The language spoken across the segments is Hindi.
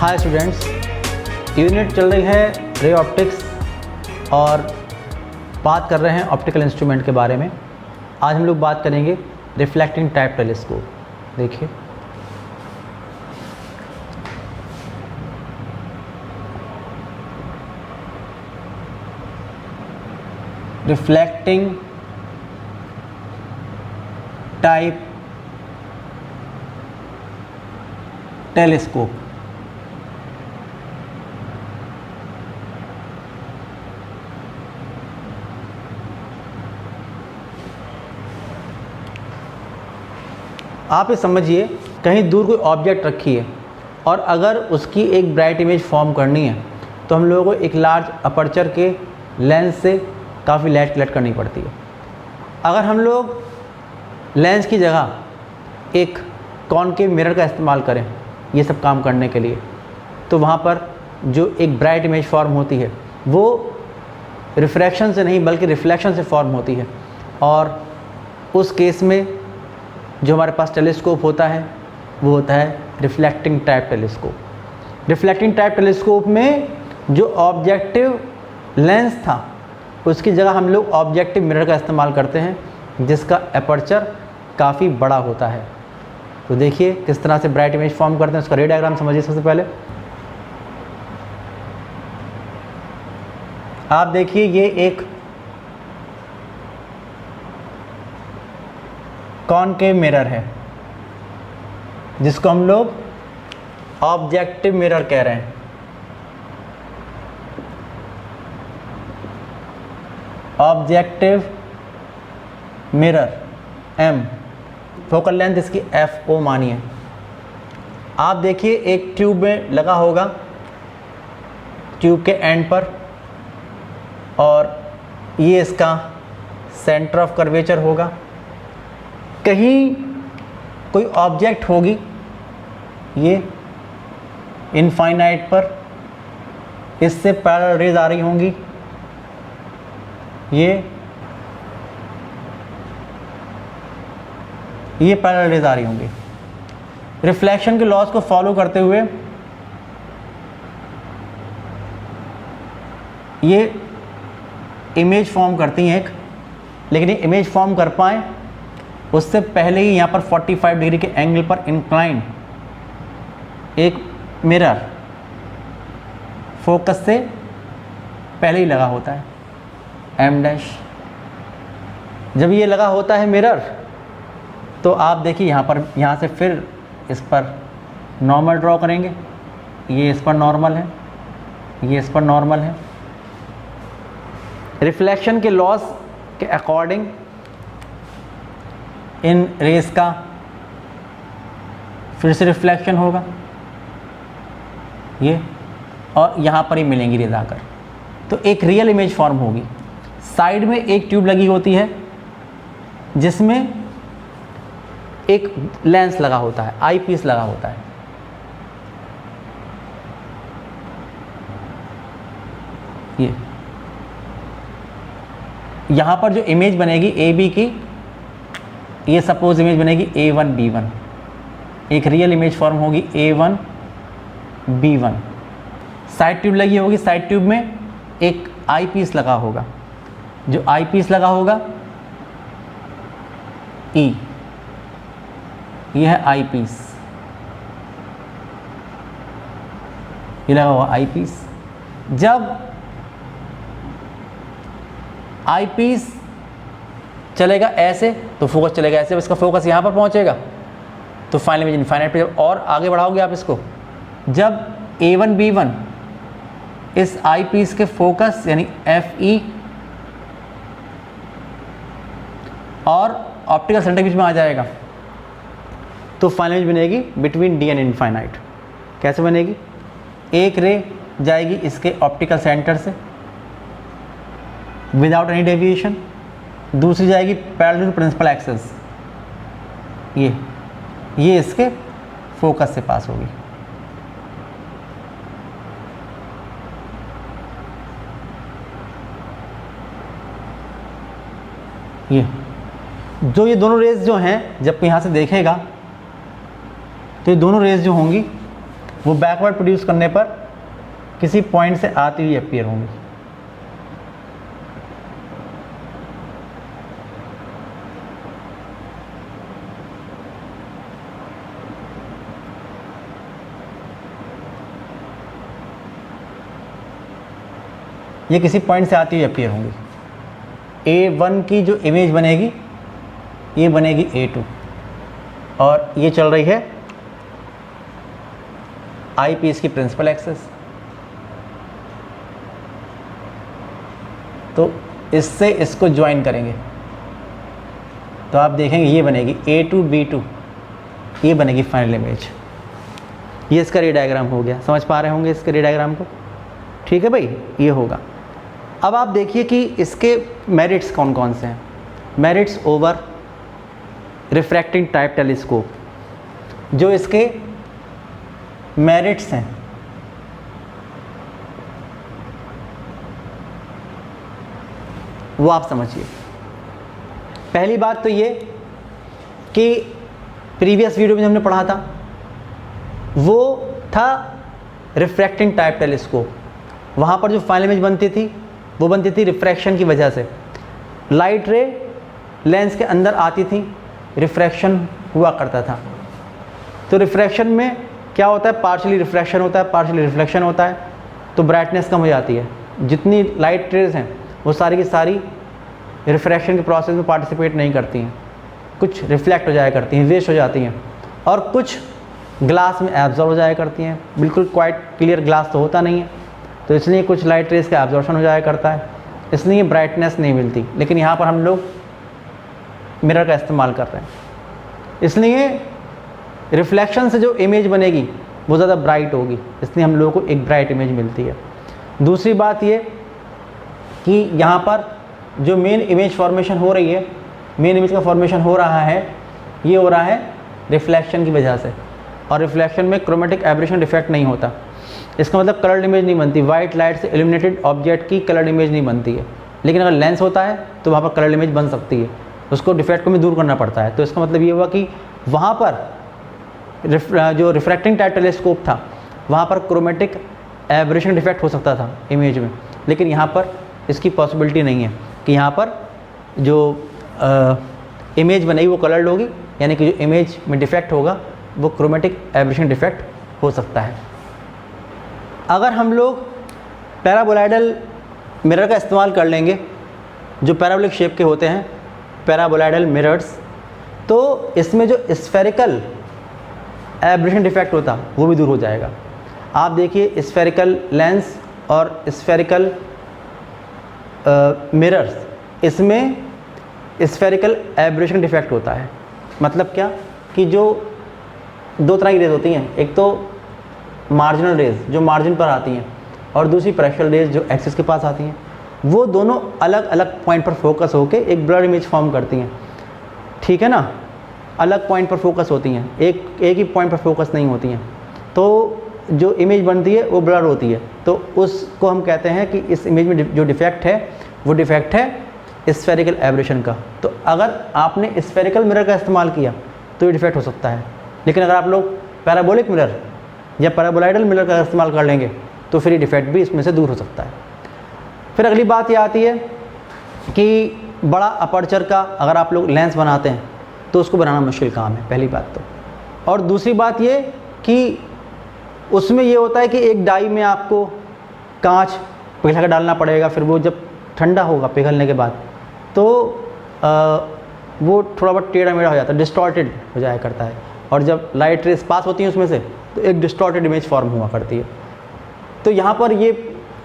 हाय स्टूडेंट्स, यूनिट चल रही है रे ऑप्टिक्स और बात कर रहे हैं ऑप्टिकल इंस्ट्रूमेंट के बारे में। आज हम लोग बात करेंगे रिफ्लेक्टिंग टाइप टेलीस्कोप। देखिए, रिफ्लेक्टिंग टाइप टेलीस्कोप। आप ये समझिए, कहीं दूर कोई ऑब्जेक्ट रखी है और अगर उसकी एक ब्राइट इमेज फॉर्म करनी है तो हम लोगों को एक लार्ज अपर्चर के लेंस से काफ़ी लाइट कलेक्ट करनी पड़ती है। अगर हम लोग लेंस की जगह एक कॉनकेव मिरर का इस्तेमाल करें ये सब काम करने के लिए, तो वहाँ पर जो एक ब्राइट इमेज फॉर्म होती है वो रिफ्रैक्शन से नहीं बल्कि रिफ्लेक्शन से फॉर्म होती है। और उस केस में जो हमारे पास टेलीस्कोप होता है वो होता है reflecting type telescope. Reflecting type telescope में जो ऑब्जेक्टिव लेंस था उसकी जगह हम लोग ऑब्जेक्टिव मिरर का इस्तेमाल करते हैं जिसका एपर्चर काफ़ी बड़ा होता है। तो देखिए किस तरह से ब्राइट इमेज फॉर्म करते हैं, उसका रे डायग्राम समझिए। सबसे पहले आप देखिए, ये एक कॉनकेव मिरर है जिसको हम लोग ऑब्जेक्टिव मिरर कह रहे हैं। Objective mirror M, focal length इसकी FO मानिए। आप देखिए एक ट्यूब में लगा होगा, ट्यूब के एंड पर, और ये इसका सेंटर ऑफ कर्वेचर होगा। कहीं कोई ऑब्जेक्ट होगी ये इनफाइनाइट पर, इससे पैरेलल रेज आ रही होंगी। ये पैरेलल रेज आ रही होंगी। रिफ्लेक्शन के लॉस को फॉलो करते हुए ये इमेज फॉर्म करती हैं एक, लेकिन ये इमेज फॉर्म कर पाएँ उससे पहले ही यहाँ पर 45 डिग्री के एंगल पर इंक्लाइन एक मिरर फोकस से पहले ही लगा होता है M'। जब ये लगा होता है मिरर तो आप देखिए यहाँ से फिर इस पर नॉर्मल ड्रॉ करेंगे। ये इस पर नॉर्मल है, ये इस पर नॉर्मल है। रिफ्लेक्शन के लॉस के अकॉर्डिंग इन रेस का फिर से रिफ्लेक्शन होगा ये, और यहाँ पर ही मिलेंगी रेज आकर, तो एक रियल इमेज फॉर्म होगी। साइड में एक ट्यूब लगी होती है जिसमें एक लेंस लगा होता है, आई पीस लगा होता है। ये यहाँ पर जो इमेज बनेगी AB की, ये सपोज इमेज बनेगी A1 B1, एक रियल इमेज फॉर्म होगी A1 B1। साइड ट्यूब लगी होगी, साइड ट्यूब में एक आई पीस लगा होगा, जो आई पीस लगा होगा E, ये है आई पीस, ये लगा हुआ आई पीस। जब आई पीस चलेगा ऐसे तो फोकस चलेगा ऐसे, इसका फोकस यहाँ पर पहुँचेगा तो फाइनल इमेज इनफाइनाइट पे। और आगे बढ़ाओगे आप इसको, जब A1 B1 इस आई पीस के फोकस यानी FE और ऑप्टिकल सेंटर के बीच में आ जाएगा तो फाइनल इमेज बनेगी बिटवीन D एंड इनफाइनाइट। कैसे बनेगी? एक रे जाएगी इसके ऑप्टिकल सेंटर से विदाउट एनी डेविएशन, दूसरी जाएगी पैरेलल टू प्रिंसिपल एक्सिस, ये इसके फोकस से पास होगी। ये दोनों रेज जो हैं, जब यहाँ से देखेगा तो ये दोनों रेज जो होंगी वो बैकवर्ड प्रोड्यूस करने पर किसी पॉइंट से आती हुई अपीयर होंगी। ये किसी पॉइंट से आती हुई अपीयर होंगी। A1 की जो इमेज बनेगी ये बनेगी A2 और ये चल रही है आई पीस की प्रिंसिपल एक्सेस। तो इससे इसको ज्वाइन करेंगे तो आप देखेंगे ये बनेगी A2 B2, ये बनेगी फाइनल इमेज। ये इसका रे डायग्राम हो गया, समझ पा रहे होंगे इसके रे डायग्राम को। ठीक है भाई, ये होगा। अब आप देखिए कि इसके मेरिट्स कौन कौन से हैं। Merits over refracting type telescope, जो इसके मेरिट्स हैं वो आप समझिए। पहली बात तो ये कि प्रीवियस वीडियो में हमने पढ़ा था वो था रिफ्रैक्टिंग टाइप टेलीस्कोप। वहाँ पर जो फाइनल इमेज बनती थी वो बनती थी रिफ्रैक्शन की वजह से। लाइट रे लेंस के अंदर आती थी, रिफ्रैक्शन हुआ करता था। तो रिफ्रैक्शन में क्या होता है, पार्शियली रिफ्रैक्शन होता है, पार्शियली रिफ्लेक्शन होता है, तो ब्राइटनेस कम हो जाती है। जितनी लाइट रेज हैं वो सारी की सारी रिफ्रैक्शन के प्रोसेस में पार्टिसिपेट नहीं करती हैं, कुछ रिफ्लेक्ट हो जाया करती हैं, वेस्ट हो जाती हैं, और कुछ ग्लास में एब्जॉर्ब हो जाया करती हैं। बिल्कुल क्वाइट क्लियर ग्लास तो होता नहीं है, तो इसलिए कुछ लाइट रेज का एब्जॉर्प्शन हो जाया करता है, इसलिए ब्राइटनेस नहीं मिलती। लेकिन यहाँ पर हम लोग मिरर का इस्तेमाल कर रहे हैं, इसलिए रिफ्लेक्शन से जो इमेज बनेगी वो ज़्यादा ब्राइट होगी, इसलिए हम लोगों को एक ब्राइट इमेज मिलती है। दूसरी बात ये कि यहाँ पर जो मेन इमेज फॉर्मेशन हो रही है, मेन इमेज का फॉर्मेशन हो रहा है, ये हो रहा है रिफ्लेक्शन की वजह से। और रिफ्लेक्शन में क्रोमेटिक एब्रेशन डिफेक्ट नहीं होता, इसका मतलब कलर्ड इमेज नहीं बनती। वाइट लाइट से इल्यूमिनेटेड ऑब्जेक्ट की कलर्ड इमेज नहीं बनती है। लेकिन अगर लेंस होता है तो वहाँ पर कलर्ड इमेज बन सकती है, उसको डिफेक्ट को भी दूर करना पड़ता है। तो इसका मतलब ये हुआ कि वहाँ पर जो रिफ्रैक्टिंग टाइप टेलीस्कोप था वहाँ पर क्रोमेटिक एब्रेशन डिफेक्ट हो सकता था इमेज में, लेकिन यहाँ पर इसकी पॉसिबिलिटी नहीं है कि यहाँ पर जो इमेज बनेगी वो कलर्ड होगी, यानी कि जो इमेज में डिफेक्ट होगा वो क्रोमेटिक एब्रेशन डिफेक्ट हो सकता है। अगर हम लोग पैराबोलाइडल मिरर का इस्तेमाल कर लेंगे, जो पैराबोलिक शेप के होते हैं पैराबोलाइडल मिरर्स, तो इसमें जो स्फेरिकल एब्रेशन डिफेक्ट होता वो भी दूर हो जाएगा। आप देखिए स्फेरिकल लेंस और स्फेरिकल मिरर्स, इसमें स्फेरिकल एब्रेशन डिफेक्ट होता है। मतलब क्या कि जो दो तरह की रेज होती हैं, एक तो मार्जिनल रेज जो मार्जिन पर आती हैं, और दूसरी प्रेशर रेज जो एक्सिस के पास आती हैं। वो दोनों अलग अलग पॉइंट पर फोकस होकर एक ब्लर इमेज फॉर्म करती हैं, ठीक है ना, अलग पॉइंट पर फोकस होती हैं, एक ही पॉइंट पर फोकस नहीं होती हैं। तो जो इमेज बनती है वो ब्लर होती है, तो उसको हम कहते हैं कि इस इमेज में जो डिफेक्ट है वो डिफेक्ट है स्फेरिकल एब्रेशन का। तो अगर आपने स्फेरिकल मिरर का इस्तेमाल किया तो ये डिफेक्ट हो सकता है, लेकिन अगर आप लोग पैराबोलिक मिरर या पैराबोलाइडल मिरर का इस्तेमाल कर लेंगे तो फिर ये डिफेक्ट भी इसमें से दूर हो सकता है। फिर अगली बात ये आती है कि बड़ा अपर्चर का अगर आप लोग लेंस बनाते हैं तो उसको बनाना मुश्किल काम है, पहली बात तो। और दूसरी बात ये कि उसमें ये होता है कि एक डाई में आपको कांच पिघला कर डालना पड़ेगा, फिर वो जब ठंडा होगा पिघलने के बाद तो वो थोड़ा बहुत टेढ़ा मेढ़ा हो जाता है, डिस्टॉर्टेड हो जाया करता है, और जब लाइट रेस पास होती हैं उसमें से तो एक डिस्टॉर्टेड इमेज फॉर्म हुआ करती है। तो यहाँ पर ये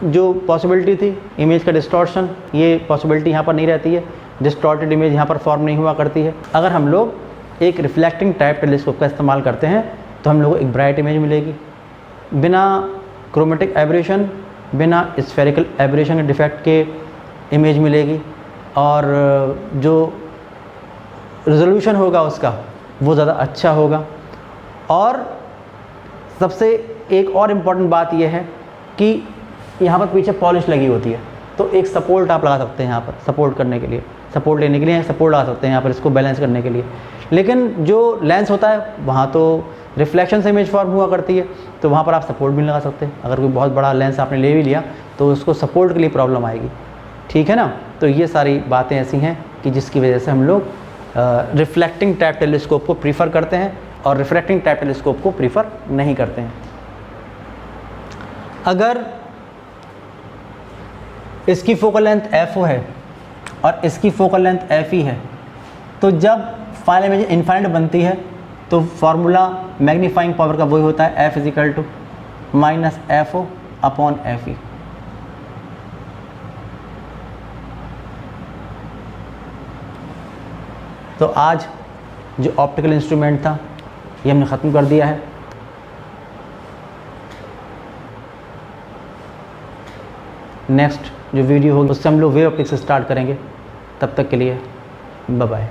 जो पॉसिबिलिटी थी इमेज का डिस्टॉर्शन, ये पॉसिबिलिटी यहाँ पर नहीं रहती है, डिस्टॉर्टेड इमेज यहाँ पर फॉर्म नहीं हुआ करती है। अगर हम लोग एक रिफ्लेक्टिंग टाइप टेलीस्कोप का इस्तेमाल करते हैं तो हम लोग को एक ब्राइट इमेज मिलेगी, बिना क्रोमेटिक एब्रेशन, बिना स्फेरिकल एब्रेशन के डिफेक्ट के इमेज मिलेगी, और जो रिजोल्यूशन होगा उसका वो ज़्यादा अच्छा होगा। और सबसे एक और इम्पॉर्टेंट बात यह है कि यहाँ पर पीछे पॉलिश लगी होती है, तो एक सपोर्ट आप लगा सकते हैं यहाँ पर सपोर्ट करने के लिए, सपोर्ट लेने के लिए सपोर्ट लगा सकते हैं यहाँ पर इसको बैलेंस करने के लिए। लेकिन जो लेंस होता है वहाँ तो रिफ्लेक्शन से इमेज फॉर्म हुआ करती है, तो वहाँ पर आप सपोर्ट भी नहीं लगा सकते। अगर कोई बहुत बड़ा लेंस आपने ले भी लिया तो उसको सपोर्ट के लिए प्रॉब्लम आएगी, ठीक है ना। तो ये सारी बातें ऐसी हैं कि जिसकी वजह से हम लोग रिफ्लेक्टिंग टाइप टेलीस्कोप को प्रीफर करते हैं और रिफ्रैक्टिंग टाइप टेलीस्कोप को प्रीफर नहीं करते हैं। अगर इसकी फोकल लेंथ FO है और इसकी फोकल लेंथ FE है, तो जब फाइनल इमेज इनफाइनाइट बनती है तो फार्मूला मैग्नीफाइंग पावर का वही होता है, F = -FO/FE। तो आज जो ऑप्टिकल इंस्ट्रूमेंट था ये हमने ख़त्म कर दिया है। नेक्स्ट जो वीडियो होगी उससे हम लोग वेव ऑप्टिक्स से स्टार्ट करेंगे। तब तक के लिए बाय बाय।